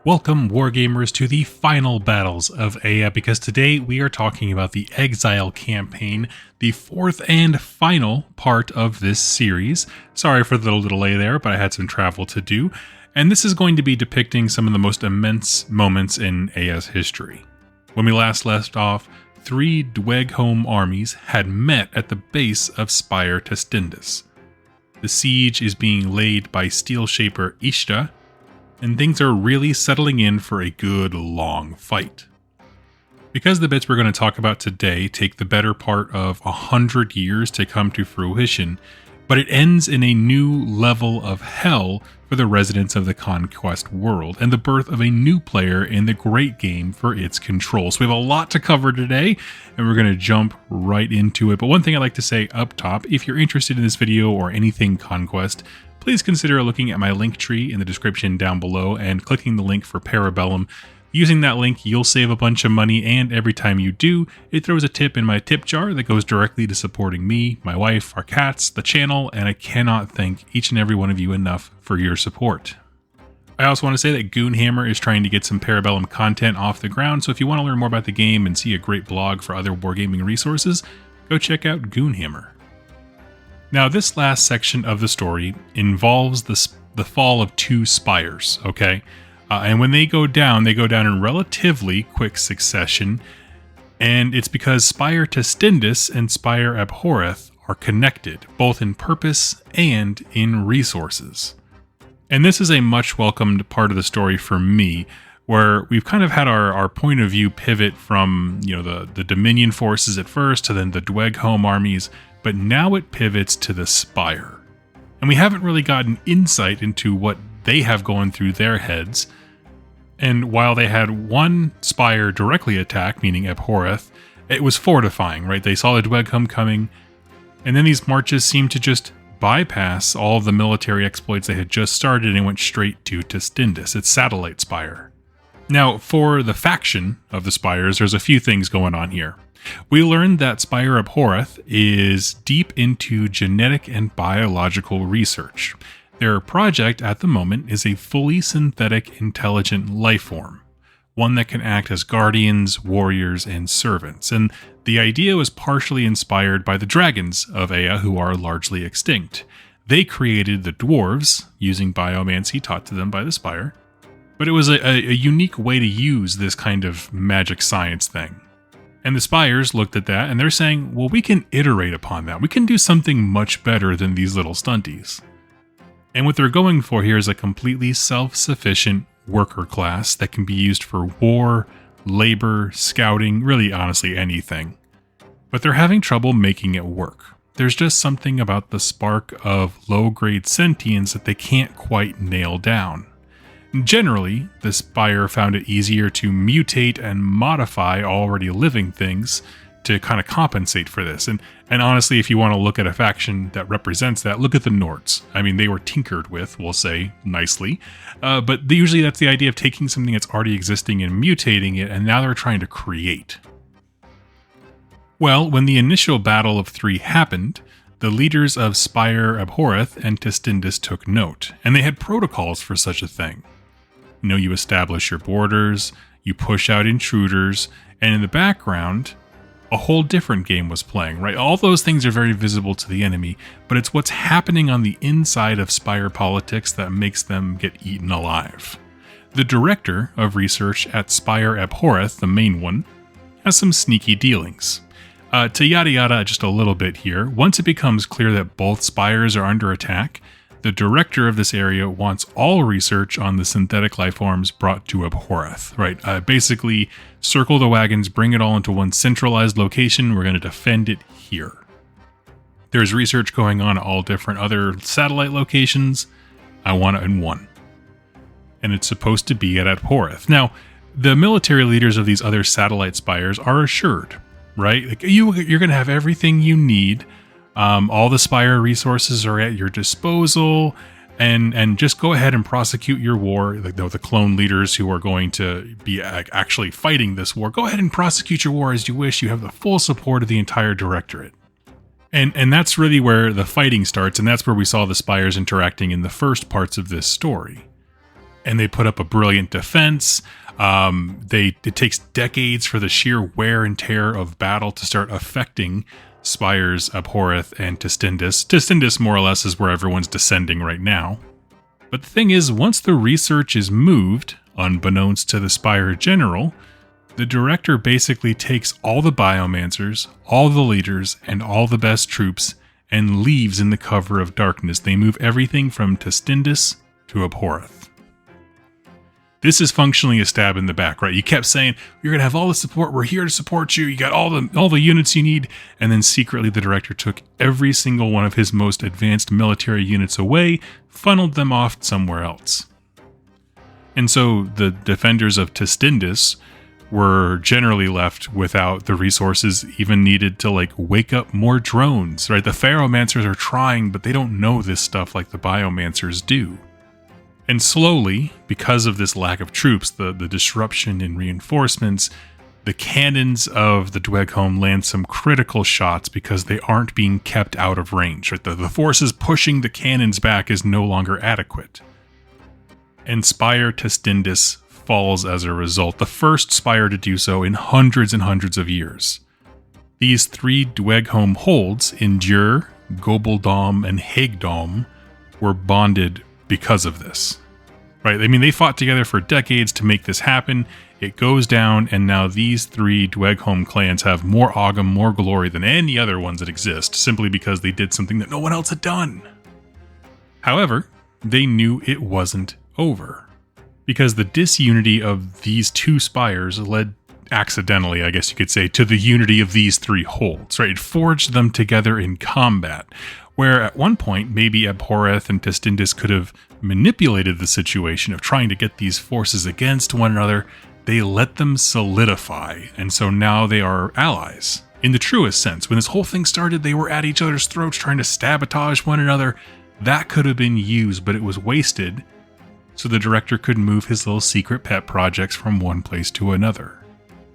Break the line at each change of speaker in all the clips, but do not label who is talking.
Welcome, Wargamers, to the final battles of Ea, because today we are talking about the Exile Campaign, the fourth and final part of this series. Sorry for the little delay there, but I had some travel to do, and this is going to be depicting some of the most immense moments in Ea's history. When we last left off, three Dweghome armies had met at the base of Spire Tendis. The siege is being laid by Steel Shaper Ishta, and things are really settling in for a good long fight. Because the bits we're going to talk about today take the better part of 100 years to come to fruition, but it ends in a new level of hell for the residents of the Conquest world, and the birth of a new player in the great game for its control. So we have a lot to cover today, and we're going to jump right into it. But one thing I'd like to say up top, if you're interested in this video or anything Conquest, please consider looking at my link tree in the description down below and clicking the link for Bellum. Using that link, you'll save a bunch of money, and every time you do, it throws a tip in my tip jar that goes directly to supporting me, my wife, our cats, the channel, and I cannot thank each and every one of you enough for your support. I also want to say that Goonhammer is trying to get some Parabellum content off the ground, so if you want to learn more about the game and see a great blog for other wargaming resources, go check out Goonhammer. Now, this last section of the story involves the fall of two spires, okay? And when they go down in relatively quick succession, and it's because Spire Tendis and Spire Abhorth are connected, both in purpose and in resources. And this is a much welcomed part of the story for me, where we've kind of had our point of view pivot from, the Dominion forces at first to then the Dweghome armies, but now it pivots to the Spire. And we haven't really gotten insight into what they have going through their heads. And while they had one Spire directly attack, meaning Abhorth, it was fortifying, right? They saw the Dweghome coming, and then these marches seemed to just bypass all of the military exploits they had just started and went straight to Tendis, its satellite Spire. Now, for the faction of the Spires, there's a few things going on here. We learned that Spire Abhorth is deep into genetic and biological research. Their project at the moment is a fully synthetic intelligent life form, one that can act as guardians, warriors, and servants. And the idea was partially inspired by the dragons of Ea, who are largely extinct. They created the dwarves using biomancy taught to them by the Spire, but it was a unique way to use this kind of magic science thing. And the Spires looked at that and they're saying, well, we can iterate upon that. We can do something much better than these little stunties. And what they're going for here is a completely self-sufficient worker class that can be used for war, labor, scouting, really honestly anything. But they're having trouble making it work. There's just something about the spark of low-grade sentience that they can't quite nail down. Generally, the Spire found it easier to mutate and modify already living things to kind of compensate for this. And honestly, if you want to look at a faction that represents that, look at the Nords. I mean, they were tinkered with, we'll say, nicely. But usually that's the idea of taking something that's already existing and mutating it, and now they're trying to create. Well, when the initial Battle of Three happened, the leaders of Spire Abhorth and Tendis took note, and they had protocols for such a thing. You establish your borders, you push out intruders, and in the background, a whole different game was playing, right? All those things are very visible to the enemy, but it's what's happening on the inside of Spire politics that makes them get eaten alive. The director of research at Spire Abhorth, the main one, has some sneaky dealings. To yada yada just a little bit here, once it becomes clear that both Spires are under attack, the director of this area wants all research on the synthetic lifeforms brought to Abhorth, right? Basically, circle the wagons, bring it all into one centralized location. We're going to defend it here. There's research going on at all different other satellite locations. I want it in one. And it's supposed to be at Abhorth. Now, the military leaders of these other satellite spires are assured, right? Like, you're going to have everything you need. All the Spire resources are at your disposal, and just go ahead and prosecute your war. The clone leaders who are going to be actually fighting this war, go ahead and prosecute your war as you wish. You have the full support of the entire directorate. And that's really where the fighting starts, and that's where we saw the Spires interacting in the first parts of this story. and they put up a brilliant defense. It takes decades for the sheer wear and tear of battle to start affecting Spires, Abhorth, and Tendis. Tendis more or less is where everyone's descending right now. But the thing is, once the research is moved, unbeknownst to the Spire General, the director basically takes all the biomancers, all the leaders, and all the best troops and leaves in the cover of darkness. They move everything from Tendis to Abhorth. This is functionally a stab in the back, right? You kept saying, you're going to have all the support. We're here to support you. You got all the units you need. And then secretly the director took every single one of his most advanced military units away, funneled them off somewhere else. And so the defenders of Tendis were generally left without the resources even needed to wake up more drones, right? The Pharaohmancers are trying, but they don't know this stuff like the Biomancers do. And slowly, because of this lack of troops, the disruption in reinforcements, the cannons of the Dweghom land some critical shots because they aren't being kept out of range. Right? The forces pushing the cannons back is no longer adequate. And Spire Tendis falls as a result, the first spire to do so in hundreds and hundreds of years. These three Dweghom holds, Endure, Gobeldom, and Hagdom, were bonded because of this, right? I mean, they fought together for decades to make this happen. It goes down, and now these three Dweghom clans have more Ogham, more glory than any other ones that exist, simply because they did something that no one else had done. However, they knew it wasn't over, because the disunity of these two spires led accidentally, I guess you could say, to the unity of these three holds, right? It forged them together in combat, where at one point, maybe Abhorth and Tendis could have manipulated the situation of trying to get these forces against one another. They let them solidify, and so now they are allies. In the truest sense, when this whole thing started, they were at each other's throats trying to sabotage one another. That could have been used, but it was wasted, so the director could move his little secret pet projects from one place to another.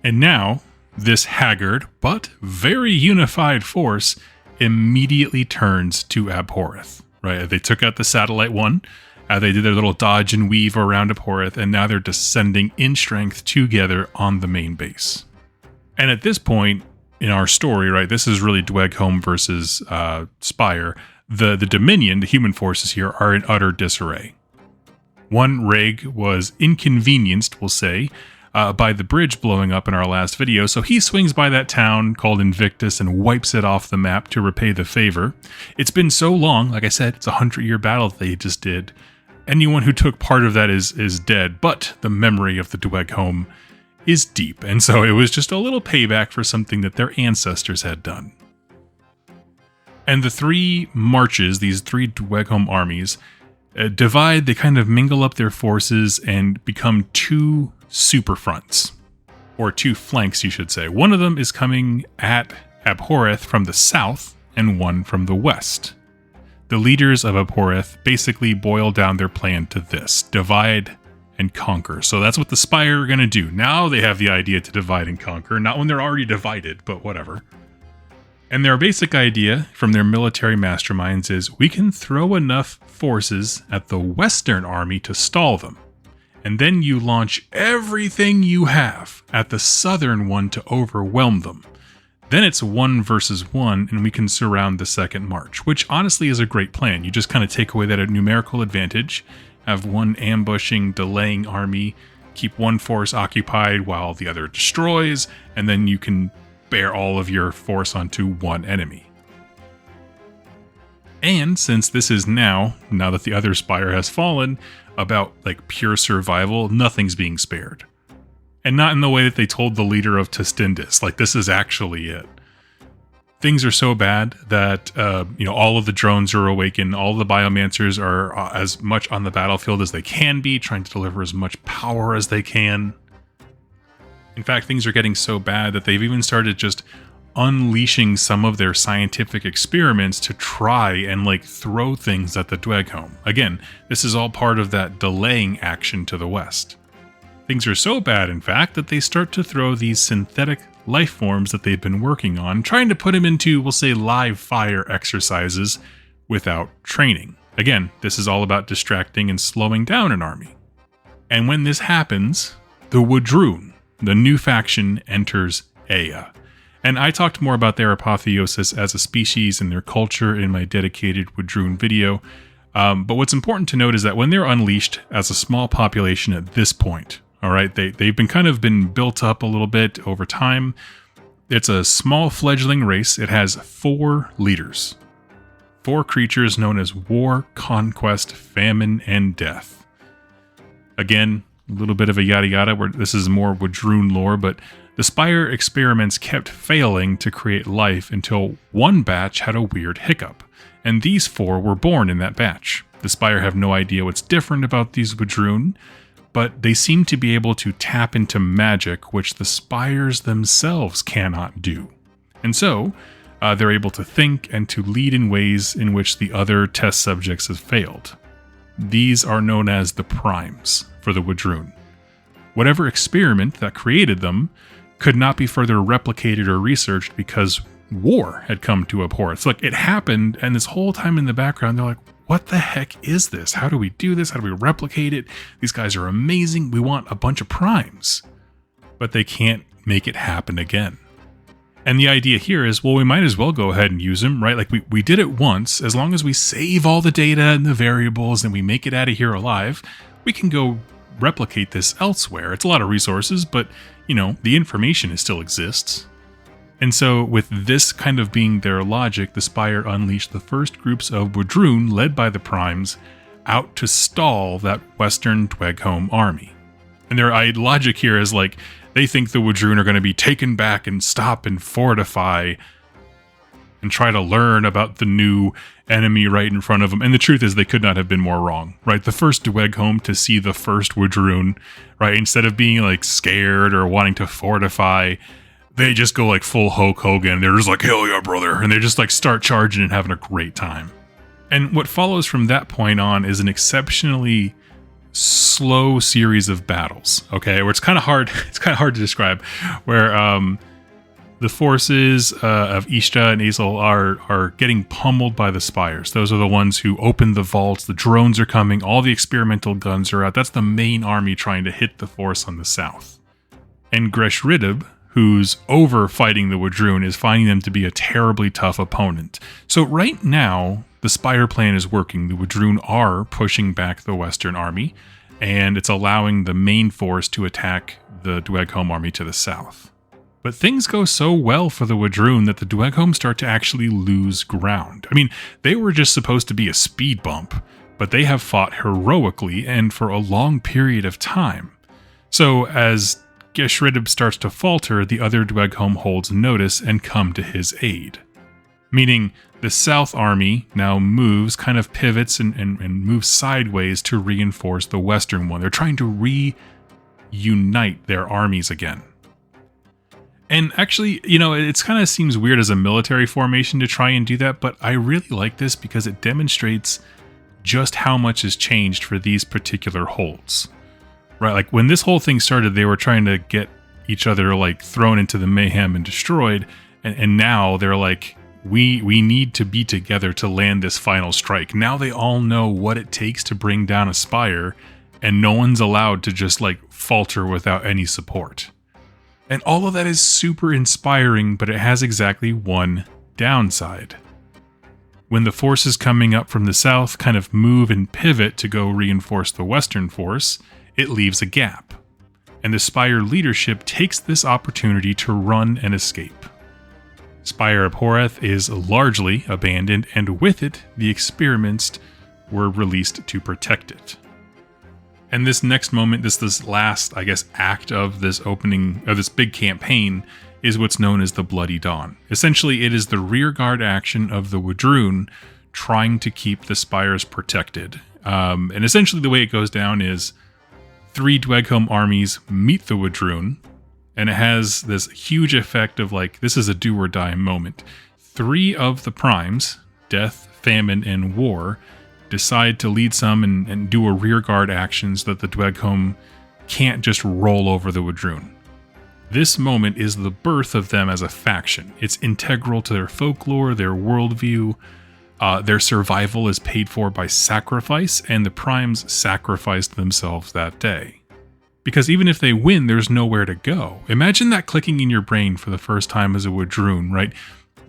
And now, this haggard, but very unified force immediately turns to Abhorth, right? They took out the satellite one, they did their little dodge and weave around Abhorth, and now they're descending in strength together on the main base. And at this point in our story, right, this is really Dweghom versus Spire. The Dominion, the human forces here, are in utter disarray. One Reg was inconvenienced, we'll say, by the bridge blowing up in our last video, so he swings by that town called Invictus and wipes it off the map to repay the favor. It's been so long, like I said, it's a 100-year battle that they just did. Anyone who took part of that is dead, but the memory of the Dweghom is deep, and so it was just a little payback for something that their ancestors had done. And the three marches, these three Dweghom armies, divide, they kind of mingle up their forces and become two super fronts, or two flanks, you should say. One of them is coming at Abhorth from the south, and one from the west. The leaders of Abhorth basically boil down their plan to this: divide and conquer. So that's what the Spire are going to do. Now they have the idea to divide and conquer, not when they're already divided, but whatever. And their basic idea from their military masterminds is, we can throw enough forces at the Western army to stall them. And then you launch everything you have at the Southern one to overwhelm them. Then it's 1 versus 1, and we can surround the second march, which honestly is a great plan. You just kind of take away that numerical advantage, have one ambushing, delaying army, keep one force occupied while the other destroys, and then you can bear all of your force onto one enemy. And since this is now that the other Spire has fallen, about pure survival, nothing's being spared. And not in the way that they told the leader of Tendis. This is actually it. Things are so bad that all of the drones are awakened, all of the biomancers are as much on the battlefield as they can be, trying to deliver as much power as they can. In fact, things are getting so bad that they've even started just unleashing some of their scientific experiments to try and throw things at the Dweghom. Again, this is all part of that delaying action to the west. Things are so bad, in fact, that they start to throw these synthetic life forms that they've been working on, trying to put them into, we'll say, live fire exercises without training. Again, this is all about distracting and slowing down an army. And when this happens, the Wahdrun, the new faction, enters Ea. And I talked more about their apotheosis as a species and their culture in my dedicated Wahdrun video. But what's important to note is that when they're unleashed as a small population at this point, all right, they've been built up a little bit over time. It's a small fledgling race. It has 4 leaders, 4 creatures known as War, Conquest, Famine, and Death. Again, a little bit of a yada yada, where this is more Wahdrun lore, but the Spire experiments kept failing to create life until one batch had a weird hiccup, and these 4 were born in that batch. The Spire have no idea what's different about these Wahdrun, but they seem to be able to tap into magic, which the Spires themselves cannot do. And so, they're able to think and to lead in ways in which the other test subjects have failed. These are known as the Primes for the Wahdrun. Whatever experiment that created them could not be further replicated or researched because war had come to Abhorth. So it happened, and this whole time in the background, they're like, what the heck is this? How do we do this? How do we replicate it? These guys are amazing. We want a bunch of primes. But they can't make it happen again. And the idea here is, well, we might as well go ahead and use them, right? Like we did it once. As long as we save all the data and the variables and we make it out of here alive, we can go replicate this elsewhere. It's a lot of resources, but, the information still exists. And so, with this kind of being their logic, the Spire unleashed the first groups of Wahdrun, led by the Primes, out to stall that Western Dweghome army. And their logic here is like, they think the Wahdrun are going to be taken back and stop and fortify and try to learn about the new enemy right in front of them. And the truth is, they could not have been more wrong, right? The first Dweghome to see the first Wahdrun, right? Instead of being like scared or wanting to fortify, they just go like full Hulk Hogan. They're just like, hell yeah, brother. And they just like start charging and having a great time. And what follows from that point on is an exceptionally slow series of battles, okay? Where it's kind of hard to describe, where the forces of Ishta and Exile are getting pummeled by the Spires. Those are the ones who open the vaults. The drones are coming. All the experimental guns are out. That's the main army trying to hit the force on the south. And Greshridib, who's over fighting the Wahdrun, is finding them to be a terribly tough opponent. So right now, the Spire plan is working. The Wahdrun are pushing back the Western army, and it's allowing the main force to attack the Dweghome army to the south. But things go so well for the Wahdrun that the Dweghome start to actually lose ground. I mean, they were just supposed to be a speed bump, but they have fought heroically and for a long period of time. So as Greshridib starts to falter, the other Dweghome holds notice and come to his aid. Meaning, the South Army now moves, kind of pivots and moves sideways to reinforce the Western one. They're trying to reunite their armies again. And actually, it kind of seems weird as a military formation to try and do that, but I really like this because it demonstrates just how much has changed for these particular holds. Right, like when this whole thing started, they were trying to get each other like thrown into the mayhem and destroyed, and now they're like, we need to be together to land this final strike. Now they all know what it takes to bring down a Spire, and no one's allowed to just like falter without any support. And all of that is super inspiring, but it has exactly one downside. When the forces coming up from the south kind of move and pivot to go reinforce the Western force, it leaves a gap, and the Spire leadership takes this opportunity to run and escape. Spire Abhorth is largely abandoned, and with it, the experiments were released to protect it. And this next moment, this last, act of this opening, of this big campaign, is what's known as the Bloody Dawn. Essentially, it is the rearguard action of the Wahdrun trying to keep the Spires protected. And essentially the way it goes down is 3 Dweghome armies meet the Wahdrun, and it has this huge effect of like, this is a do or die moment. 3 of the primes, Death, Famine, and War, decide to lead some and do a rearguard action so that the Dweghome can't just roll over the Wahdrun. This moment is the birth of them as a faction. It's integral to their folklore, their worldview. Their survival is paid for by sacrifice, and the primes sacrificed themselves that day. Because even if they win, there's nowhere to go. Imagine that clicking in your brain for the first time as a Wahdrun, right?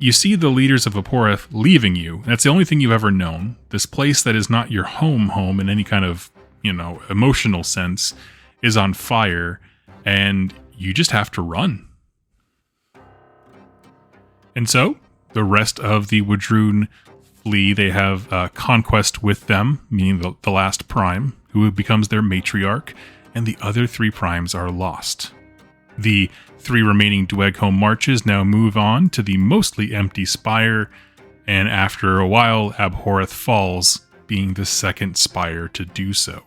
You see the leaders of Abhorth leaving you. That's the only thing you've ever known. This place that is not your home in any kind of, emotional sense is on fire, and you just have to run. And so, the rest of the Wahdrun flee. They have Conquest with them, meaning the last prime, who becomes their matriarch, and the other 3 primes are lost. The 3 remaining Dweghome marches now move on to the mostly empty Spire, and after a while, Abhorth falls, being the second Spire to do so.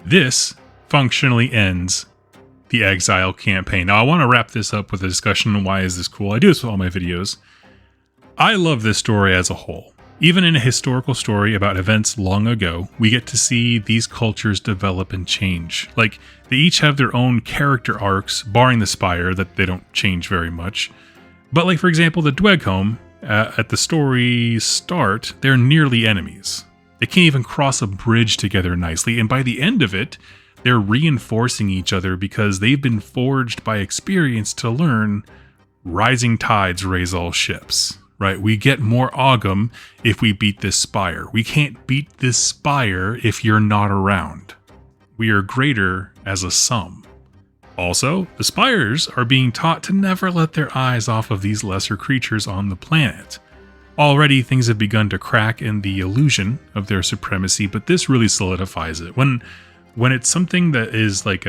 This functionally ends the Exile campaign. Now, I want to wrap this up with a discussion on why is this cool. I do this with all my videos. I love this story as a whole. Even in a historical story about events long ago, we get to see these cultures develop and change. Like, they each have their own character arcs, barring the Spire, that they don't change very much. But like, for example, the Dweghome, at the story start, they're nearly enemies. They can't even cross a bridge together nicely, and by the end of it, they're reinforcing each other because they've been forged by experience to learn rising tides raise all ships. Right, we get more Ogham if we beat this Spire. We can't beat this Spire if you're not around. We are greater as a sum. Also, the Spires are being taught to never let their eyes off of these lesser creatures on the planet. Already things have begun to crack in the illusion of their supremacy, but this really solidifies it. When it's something that is like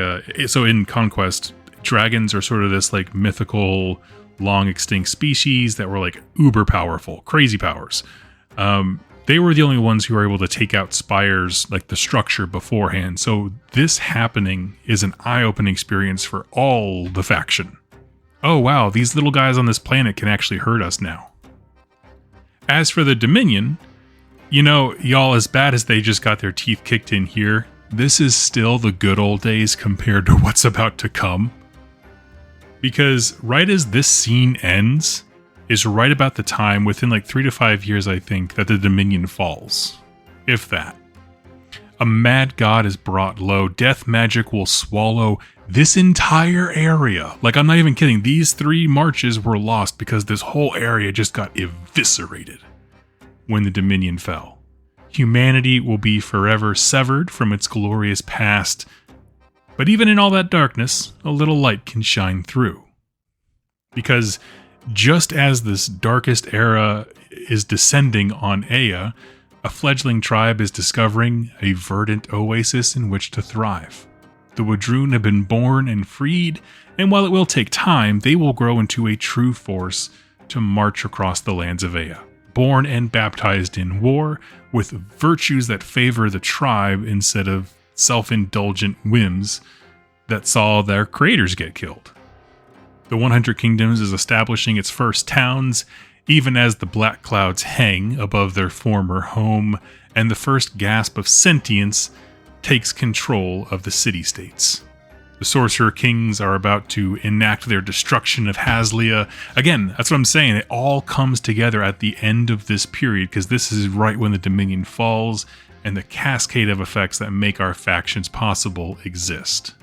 so in Conquest, dragons are sort of this like mythical long extinct species that were like uber powerful, crazy powers. They were the only ones who were able to take out Spires, like the structure beforehand. So this happening is an eye-opening experience for all the faction. Oh wow, these little guys on this planet can actually hurt us now. As for the Dominion, y'all, as bad as they just got their teeth kicked in here, this is still the good old days compared to what's about to come. Because right as this scene ends is right about the time, within like 3 to 5 years, I think, that the Dominion falls. If that. A mad god is brought low. Death magic will swallow this entire area. Like, I'm not even kidding. These 3 marches were lost because this whole area just got eviscerated when the Dominion fell. Humanity will be forever severed from its glorious past. But even in all that darkness, a little light can shine through. Because just as this darkest era is descending on Ea, a fledgling tribe is discovering a verdant oasis in which to thrive. The Wahdrun have been born and freed, and while it will take time, they will grow into a true force to march across the lands of Ea. Born and baptized in war, with virtues that favor the tribe instead of self-indulgent whims that saw their creators get killed. The 100 Kingdoms is establishing its first towns, even as the black clouds hang above their former home, and the first gasp of sentience takes control of the city-states. The Sorcerer Kings are about to enact their destruction of Haslia. Again, that's what I'm saying. It all comes together at the end of this period, because this is right when the Dominion falls, and the cascade of effects that make our factions possible exist.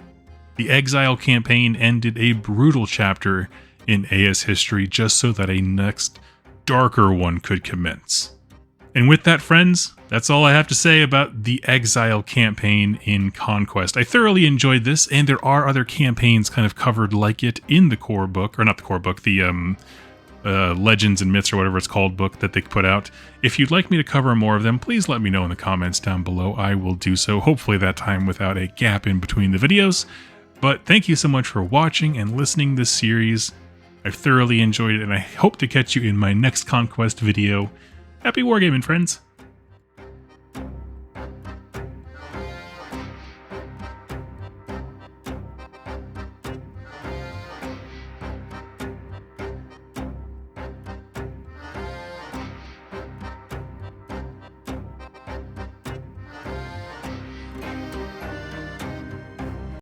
The Exile campaign ended a brutal chapter in Ea's history just so that a next, darker one could commence. And with that, friends, that's all I have to say about the Exile campaign in Conquest. I thoroughly enjoyed this, and there are other campaigns kind of covered like it in the core book, or not the core book, the Legends and Myths or whatever it's called book that they put out. If you'd like me to cover more of them, please let me know in the comments down below. I will do so, hopefully that time without a gap in between the videos. But thank you so much for watching and listening to this series. I've thoroughly enjoyed it, and I hope to catch you in my next Conquest video. Happy wargaming, friends!